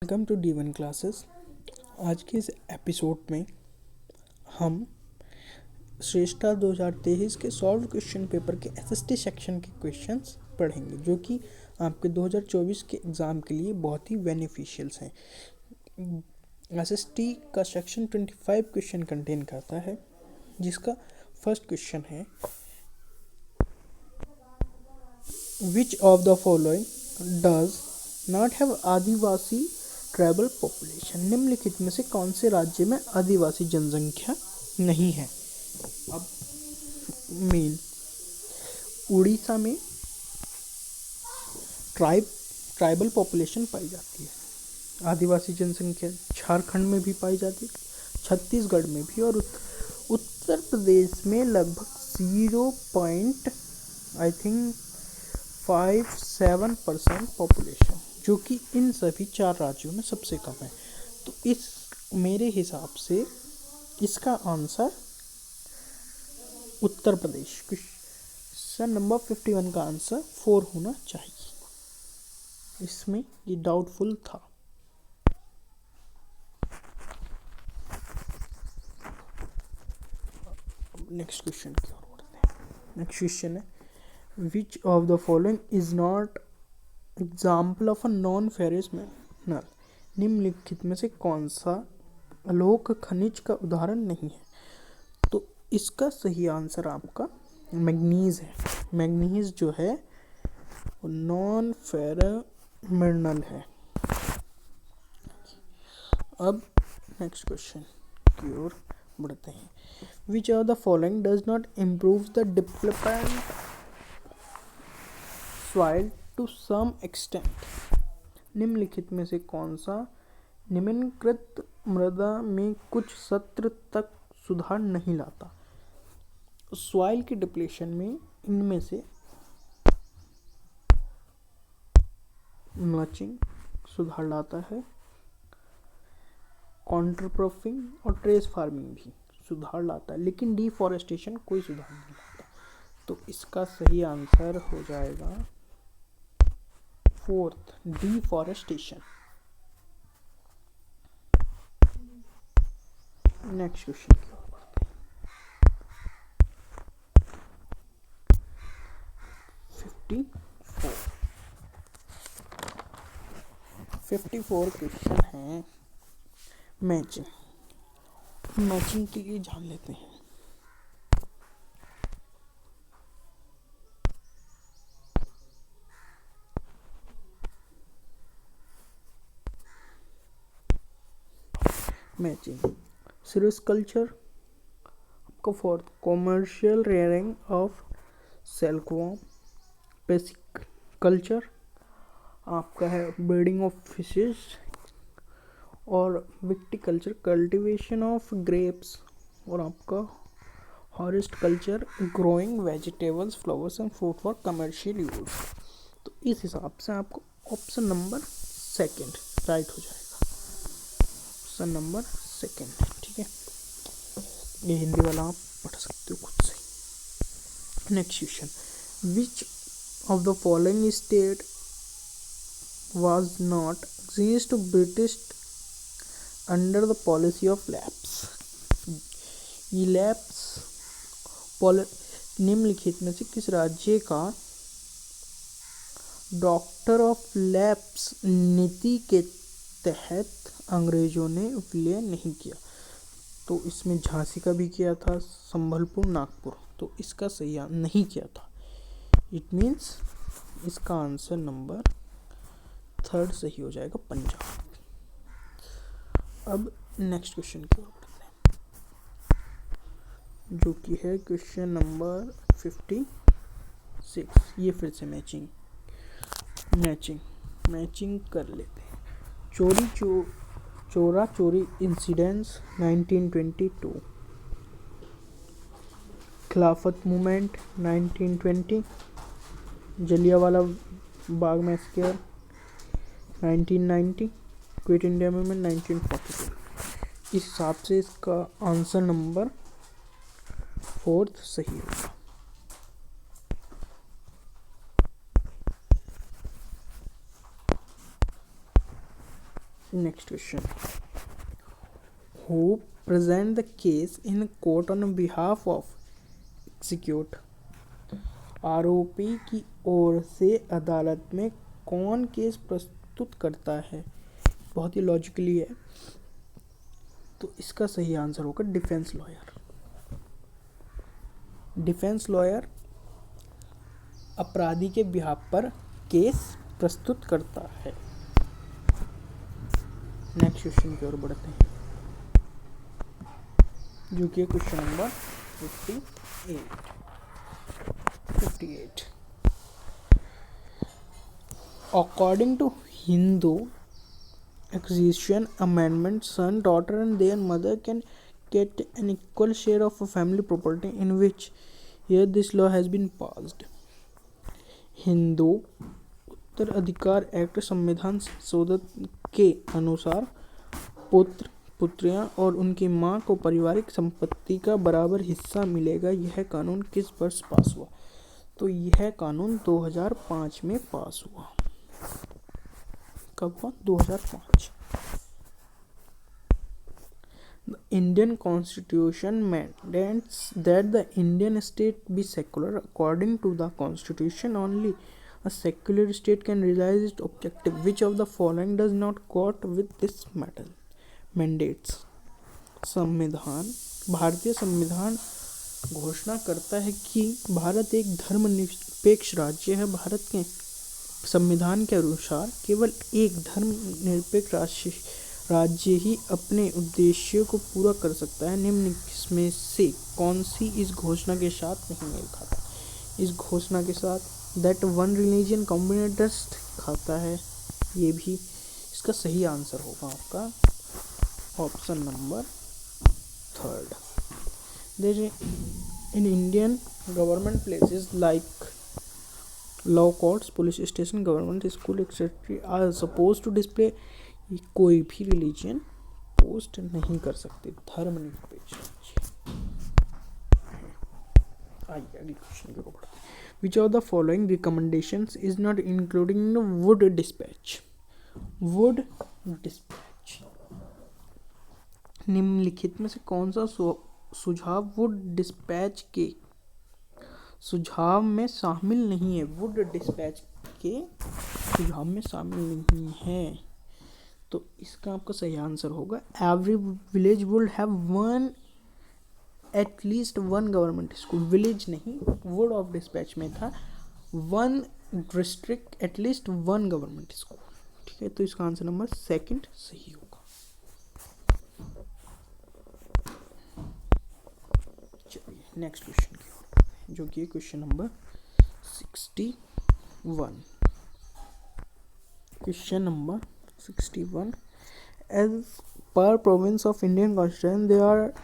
Welcome to D1 classes. आज के इस एपिसोड में हम श्रेष्ठा 2023 के सॉल्व क्वेश्चन पेपर के एसएसटी सेक्शन के क्वेश्चंस पढ़ेंगे, जो कि आपके 2024 के एग्ज़ाम के लिए बहुत ही बेनिफिशियल्स हैं। एसएसटी का सेक्शन 25 क्वेश्चन कंटेन करता है, जिसका फर्स्ट क्वेश्चन है, विच of the following does not have Adivasi tribal population. निम्नलिखित में से कौन से राज्य में आदिवासी जनसंख्या नहीं है। अब मेन उड़ीसा में ट्राइबल पॉपुलेशन पाई जाती है, आदिवासी जनसंख्या झारखंड में भी पाई जाती है, छत्तीसगढ़ में भी, और उत्तर प्रदेश में लगभग 0.57% पॉपुलेशन, जो कि इन सभी 4 राज्यों में सबसे कम है। तो इस मेरे हिसाब से इसका answer Uttar Pradesh. Question number 51 का आंसर 4 होना चाहिए। इसमें ये डाउटफुल था। नेक्स्ट क्वेश्चन की ओर बढ़ते हैं। नेक्स्ट क्वेश्चन है, विच of the following is not example of a non ferrous metal. निम्नलिखित में से कौन सा अलोक खनिज का उदाहरण नहीं है। तो इसका सही आंसर आपका मैग्नीज है। मैग्नीज जो है वो नॉन फेरस मिनरल है। अब नेक्स्ट क्वेश्चन की ओर बढ़ते हैं। Which of the following does not improve the development soil to some extent. निम्नलिखित में से कौन सा निम्नकृत मृदा में कुछ सत्र तक सुधार नहीं लाता। सॉइल की डिप्लेशन में इनमें से मल्चिंग सुधार लाता है, कॉन्ट्रक्रॉपिंग और ट्रेस फार्मिंग भी सुधार लाता है, लेकिन डिफॉरेस्टेशन कोई सुधार नहीं लाता। तो इसका सही आंसर हो जाएगा 4th, डिफॉरेस्टेशन। नेक्स्ट क्वेश्चन की ओर बढ़ते हैं। 54 क्वेश्चन है मैचिंग के लिए जान लेते हैं। मैचिंग सेरिकल्चर आपका for commercial rearing of silkworm. Basic culture आपका है ब्रीडिंग ऑफ फिशेस, और विटिकल्चर कल्टीवेशन ऑफ ग्रेप्स, और आपका Horst culture growing vegetables, flowers and fruit for commercial use. तो इस हिसाब से आपको ऑप्शन नंबर 2 राइट हो जाएगा। ऑप्शन नंबर 2, ठीक है। ये हिंदी वाला आप पढ़ सकते हो खुद से। Next question, which of the following state was not exist British under the policy of lapse। ये लैप्स निम्नलिखित में से किस राज्य का डॉक्टर ऑफ लैप्स नीति के तहत अंग्रेजों ने विलय नहीं किया। तो इसमें झांसी का भी किया था, संबलपुर, नागपुर। तो इसका सही नहीं किया था। इट मीन्स इसका आंसर नंबर 3 सही हो जाएगा, पंजाब। अब नेक्स्ट क्वेश्चन की ओर बढ़ते हैं, जो कि है क्वेश्चन नंबर 56। ये फिर से मैचिंग कर लेते हैं। चोरा चोरी इंसिडेंट्स 1922, खिलाफत movement 1920, Jallianwala Bagh massacre 1990, quit India movement 1942। इस हिसाब से इसका आंसर नंबर 4 सही होगा। Next question, who present the case in court on behalf of execute. आरोपी की ओर से अदालत में कौन केस प्रस्तुत करता है। बहुत ही लॉजिकली है, तो इसका सही आंसर होगा डिफेंस लॉयर। डिफेंस लॉयर अपराधी के बिहाफ पर केस प्रस्तुत करता है। नेक्स्ट क्वेश्चन की ओर बढ़ते हैं, जो कि question number 58। According to Hindu accession amendment, son, daughter and their mother can get an equal share of a family property in which year this law has been passed। Hindu उत्तराधिकार एक्ट संविधान संशोधन के अनुसार पुत्र पुत्रियां और उनकी मां को पारिवारिक संपत्ति का बराबर हिस्सा मिलेगा। यह कानून किस वर्ष पास हुआ। तो यह कानून 2005 में पास हुआ। कब हुआ? 2005। The Indian Constitution mandates that the Indian state be secular. According to the Constitution, only a secular state can realize its objective. Which of the following does not quote with this mandates? संविधान, भारतीय संविधान घोषणा करता है कि भारत एक धर्मनिरपेक्ष राज्य है। भारत के संविधान के अनुसार केवल एक धर्मनिरपेक्ष राज्य ही अपने उद्देश्यों को पूरा कर सकता है। निम्न में से कौन सी इस घोषणा के साथ नहीं मेल खाता। इस घोषणा के साथ दैट वन रिलीजन कॉम्बिनेटर्स खाता है। ये भी इसका सही आंसर होगा आपका option number 3rd। In Indian government places like law courts, police station, government school etcetera are suppose to display. कोई भी रिलीजन पोस्ट नहीं कर सकते, धर्मनिरपेक्ष। आइए अगले क्वेश्चन को पढ़ते हैं। Which of the following recommendations is not including Wood dispatch. Wood dispatch, निम्नलिखित में से कौन सा सुझाव वुड डिस्पैच के सुझाव में शामिल नहीं है। वुड डिस्पैच के सुझाव में शामिल नहीं है, तो इसका आपका सही आंसर होगा every village would have one at least one government school. Village नहीं, वुड ऑफ डिस्पैच में था one district at least one government school. ठीक है, तो इसका आंसर नंबर 2 सही होगा। चलिए नेक्स्ट क्वेश्चन की ओर, जो कि question number 61। Question number 61, as per province of Indian Constitution, there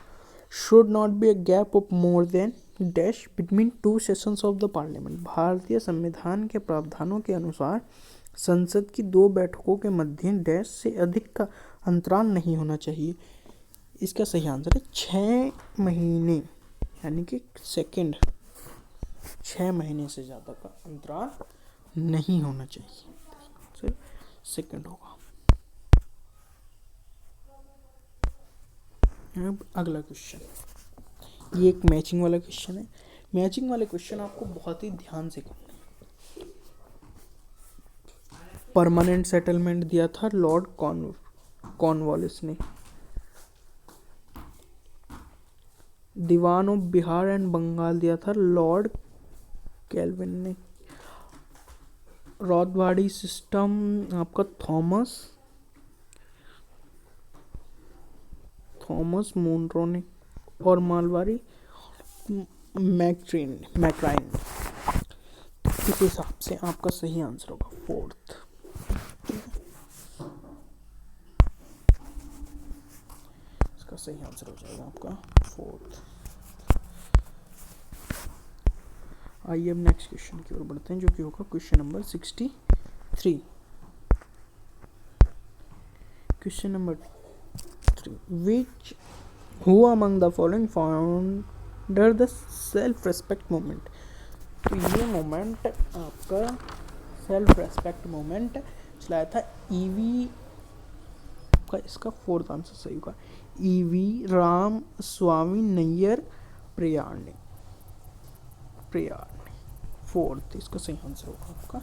should not be a gap of more than dash between two sessions of the parliament। भारतीय संविधान के प्रावधानों के अनुसार संसद की 2 बैठकों के मध्य डैश से अधिक का अंतराल नहीं होना चाहिए। इसका सही आंसर है 6 महीने, यानी कि सेकंड। 6 महीने से ज़्यादा का अंतराल नहीं होना चाहिए, सिर्फ सेकंड होगा। अब अगला क्वेश्चन, ये एक मैचिंग वाला क्वेश्चन है। मैचिंग वाले क्वेश्चन आपको बहुत ही ध्यान से करना है। परमानेंट सेटलमेंट दिया था लॉर्ड कॉर्नवालिस ने। दीवान ऑफ बिहार एंड बंगाल दिया था लॉर्ड कैल्विन ने। रॉथबार्डी सिस्टम आपका थॉमस मोनरो ने, और मालवारी मैक्राइन। इस हिसाब से आपका सही आंसर होगा 4th। इसका सही आंसर हो जाएगा आपका 4th। आइए अब नेक्स्ट क्वेश्चन की ओर बढ़ते हैं, जो कि होगा question number 63। Question number 3, which who among the following founder the self respect movement. तो ये मूवमेंट आपका सेल्फ रेस्पेक्ट मूवमेंट चलाया था ईवी आपका इसका फोर्थ आंसर सही होगा। ईवी राम स्वामी नैयर प्रयाणी, फोर्थ इसका सही आंसर होगा आपका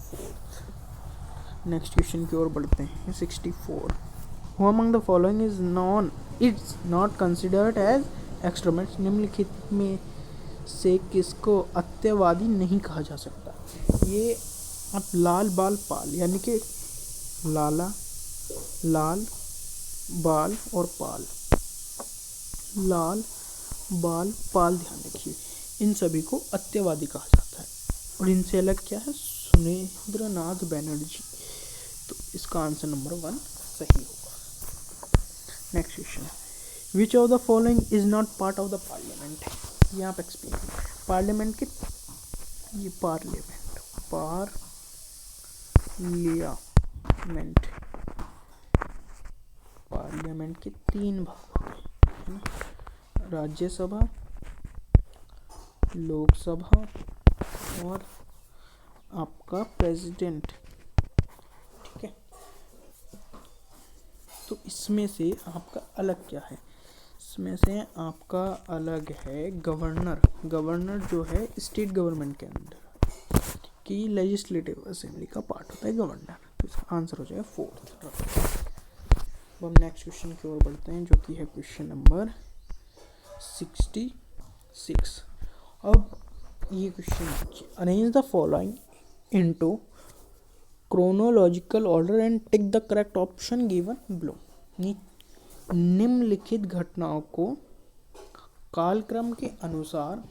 फोर्थ। नेक्स्ट क्वेश्चन की ओर बढ़ते हैं। 64 who among the following is known it's not considered as extremist, निम्नलिखित में से किसको अत्यवादी नहीं कहा जा सकता। ये आप लाल बाल पाल यानी कि लाला, लाल बाल और पाल, लाल बाल पाल, ध्यान रखिए इन सभी को अत्यवादी कहा जाता है। और इनसे अलग क्या है, सुरेंद्र नाथ बैनर्जी। तो इसका आंसर नंबर 1 सही होगा। Next question, which of the following is not part of the parliament. ये आप एक्सप्लेन, पार्लियामेंट के ये पार्लियामेंट के 3 भाग होते हैं, राज्यसभा, लोकसभा और आपका प्रेसिडेंट। ठीक है, तो इसमें से आपका अलग क्या है, इसमें से आपका अलग है गवर्नर। गवर्नर जो है स्टेट गवर्नमेंट के अंदर की लेजिस्लेटिव असेंबली का पार्ट होता है गवर्नर। तो इसका आंसर हो जाएगा फोर्थ। अब हम नेक्स्ट क्वेश्चन की ओर बढ़ते हैं जो कि है क्वेश्चन नंबर 66। अब ये question, arrange the following into chronological order and tick the correct option given below. निम्नलिखित घटनाओं को कालक्रम के अनुसार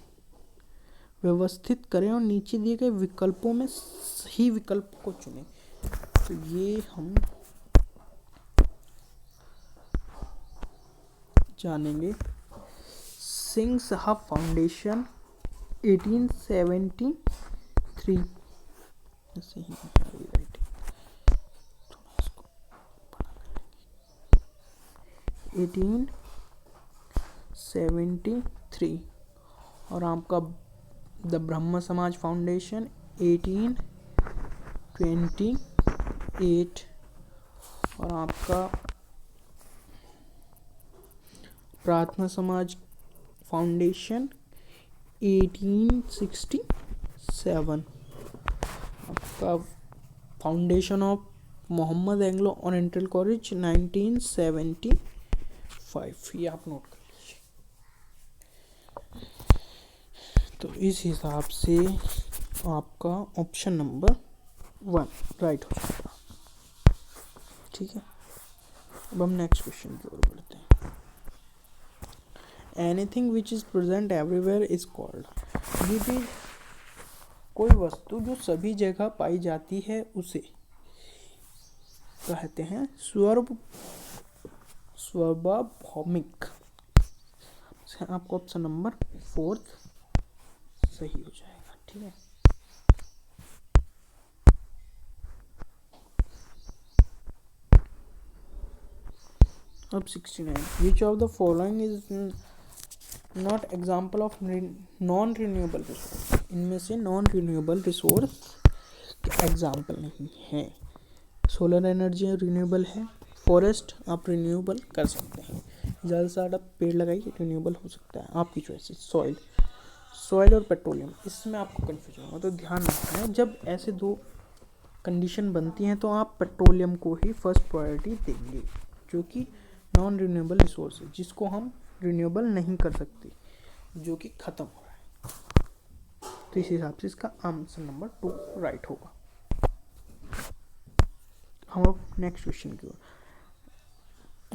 व्यवस्थित करें और नीचे दिए गए विकल्पों में सही विकल्प को चुनें। तो ये हम जानेंगे। सिंह साहब फाउंडेशन 1873, सही है, 1873 और आपका द ब्रह्म समाज फाउंडेशन 1828 और आपका प्रार्थना समाज फाउंडेशन 1867, आपका foundation of Mohammed Anglo Oriental College 1975। ये आप नोट कर लीजिए। तो इस हिसाब से आपका ऑप्शन नंबर 1 राइट हो जाएगा। ठीक है, अब हम नेक्स्ट क्वेश्चन की ओर बढ़ते हैं। Anything which is present everywhere is called. ये भी कोई वस्तु जो सभी जगह पाई जाती है उसे कहते हैं सार्वभौमिक। आपको ऑप्शन नंबर 4 सही हो जाएगा। ठीक है, अब 69 विच of the following is not example of non renewable resource. इनमें से नॉन रिन्यूएबल रिसोर्स एग्जाम्पल नहीं है। सोलर एनर्जी रिन्यूएबल है, फॉरेस्ट आप रिन्यूएबल कर सकते हैं, ज़्यादा से ज़्यादा पेड़ लगाइए रिन्यूएबल हो सकता है, आपकी चॉइस है। सॉइल और पेट्रोलियम, इसमें आपको कन्फ्यूजन होगा, तो ध्यान रखना है जब ऐसे 2 कंडीशन बनती हैं तो आप पेट्रोलियम को ही फर्स्ट प्रायोरिटी देंगे, जो कि नॉन रिन्यूएबल रिसोर्स है, जिसको हम रिन्यूएबल नहीं कर सकते, जो कि ख़त्म हो रहा है। तो इस हिसाब से इसका आंसर नंबर 2 राइट होगा। हम अब नेक्स्ट क्वेश्चन की ओर।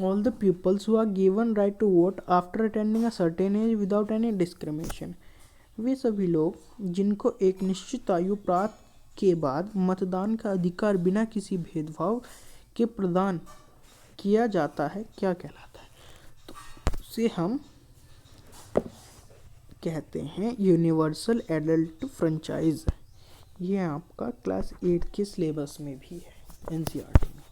All the peoples who are given right to vote after attending a certain age without any discrimination. वे सभी लोग जिनको एक निश्चित आयु प्राप्त के बाद मतदान का अधिकार बिना किसी भेदभाव के प्रदान किया जाता है क्या कहलाता है। तो उसे हम कहते हैं यूनिवर्सल एडल्ट फ्रेंचाइज। ये आपका क्लास 8 के सिलेबस में भी है, एनसीईआरटी में।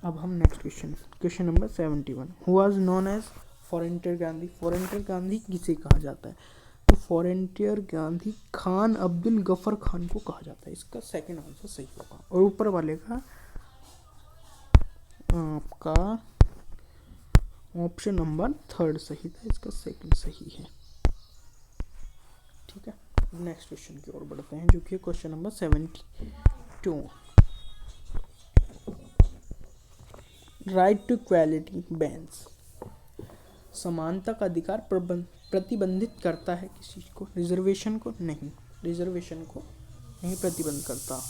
अब हम next question number 71 who was known as frontier Gandhi. Frontier Gandhi किसे कहा जाता है, तो फॉरेंटियर गांधी खान अब्दुल गफर खान को कहा जाता है। इसका सेकंड आंसर सही होगा। और ऊपर वाले का आपका ऑप्शन नंबर 3 सही था, इसका सेकंड सही है। ठीक है, नेक्स्ट क्वेश्चन की ओर बढ़ते हैं, जो कि question number 72। Right to equality bans, समानता का अधिकार प्रतिबंधित करता है किसी चीज को, रिजर्वेशन को नहीं, रिजर्वेशन को नहीं प्रतिबंध करता।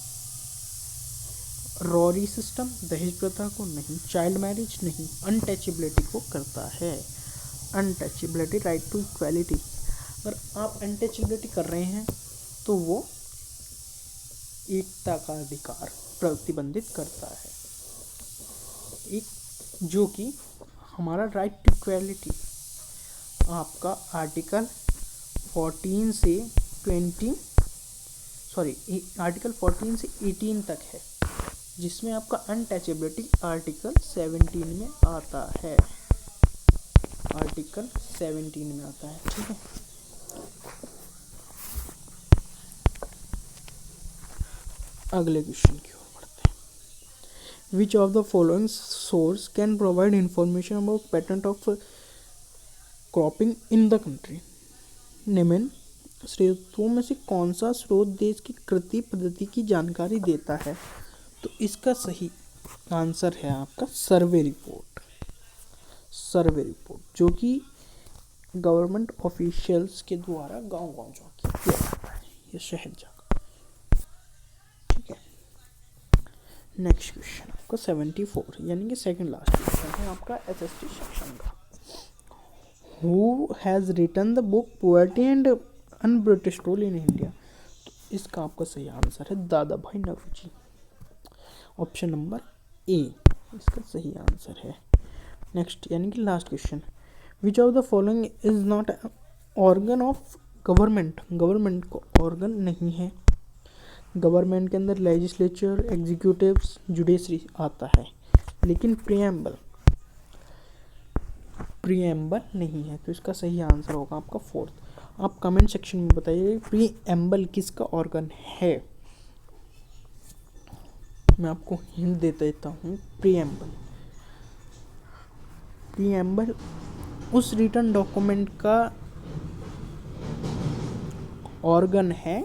रॉरी सिस्टम, दहेज प्रथा को नहीं, चाइल्ड मैरिज नहीं, अनटचेबिलिटी को करता है। अनटचेबिलिटी, राइट टू इक्वालिटी, अगर आप अनटचेबिलिटी कर रहे हैं तो वो एकता का अधिकार प्रतिबंधित करता है। एक जो कि हमारा राइट टू इक्वालिटी आपका आर्टिकल 14 से 18 तक है, जिसमें आपका अनटचेबिलिटी आर्टिकल 17 में आता है। आर्टिकल 17 में आता है। ठीक है, अगले क्वेश्चन की ओर बढ़ते हैं। Which of the following source can provide information about pattern of cropping in the country? निम्न स्रोतों में से कौन सा स्रोत देश की कृषि पद्धति की जानकारी देता है? तो इसका सही आंसर है आपका सर्वे रिपोर्ट। सर्वे रिपोर्ट जो कि गवर्नमेंट ऑफिशियल्स के द्वारा गांव-गांव जाकर किया जाता है, ये शहर जाकर। ठीक है, नेक्स्ट क्वेश्चन आपका 74 यानी कि सेकंड लास्ट क्वेश्चन है आपका एसएसटी सेक्शन का। Who has written the book poverty and unBritish rule in India? तो इसका आपका सही आंसर है दादा भाई नौरोजी। ऑप्शन नंबर ए इसका सही आंसर है। नेक्स्ट यानी कि last question, which of the following is not organ of government? Government को ऑर्गन नहीं है। गवर्नमेंट के अंदर लेजिस्लेचर, एग्जीक्यूटिव्स, जुडिशरी आता है, लेकिन प्रीएम्बल नहीं है। तो इसका सही आंसर होगा आपका 4th। आप कमेंट सेक्शन में बताइए प्रीएम्बल किसका ऑर्गन है। मैं आपको हिंट देता हूँ। प्रीएम्बल उस रिटन डॉक्यूमेंट का ऑर्गन है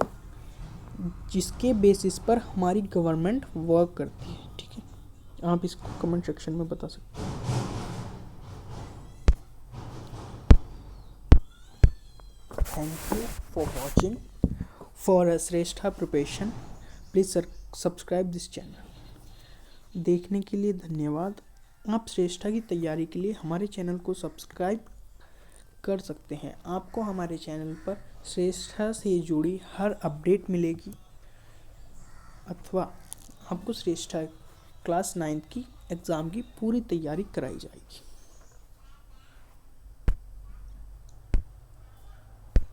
जिसके बेसिस पर हमारी गवर्नमेंट वर्क करती है। ठीक है, आप इसको कमेंट सेक्शन में बता सकते हैं। Thank you for watching for Shreshtha preparation. Please subscribe this channel. देखने के लिए धन्यवाद। आप श्रेष्ठा की तैयारी के लिए हमारे चैनल को सब्सक्राइब कर सकते हैं। आपको हमारे चैनल पर श्रेष्ठा से जुड़ी हर अपडेट मिलेगी, अथवा आपको श्रेष्ठा क्लास 9 की एग्ज़ाम की पूरी तैयारी कराई जाएगी।